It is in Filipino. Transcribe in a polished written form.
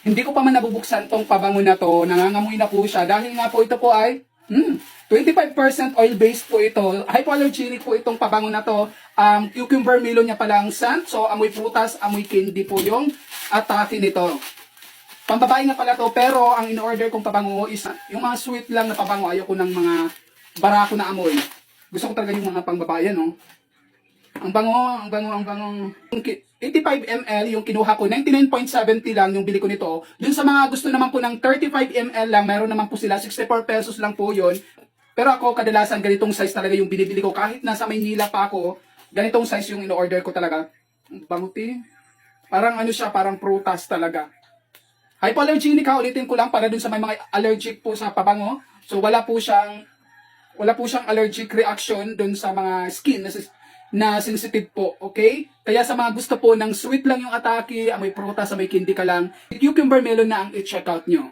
Hindi ko pa man nabubuksan tong pabango na to. Nangangamoy na po siya. Dahil nga po ito po ay 25% oil-based po ito. Hypoallergenic po itong pabango na to. Cucumber melon niya palang scent. So, amoy prutas, amoy candy po yung atake nito. Pambabae nga pala to, pero ang in-order kong pabango is yung mga sweet lang na pabango. Ayoko ng mga barako na amoy. Gusto ko talaga yung mga pangbabae, no? Ang bango. 85 ml yung kinuha ko, 99.70 lang yung bili ko nito. Dun sa mga gusto naman po ng 35 ml lang, meron naman po sila, 64 pesos lang po yun. Pero ako, kadalasan ganitong size talaga yung binibili ko. Kahit nasa Maynila pa ako, ganitong size yung in-order ko talaga. Banguti. Parang ano siya, parang prutas talaga. Hypoallergenic ha, ulitin ko lang para dun sa may mga allergic po sa pabango. So wala po siyang allergic reaction dun sa mga skin na sensitive po, okay? Kaya sa mga gusto po ng sweet lang yung atake, amoy prutas, amoy candy ka lang, cucumber melon na ang i-check out nyo.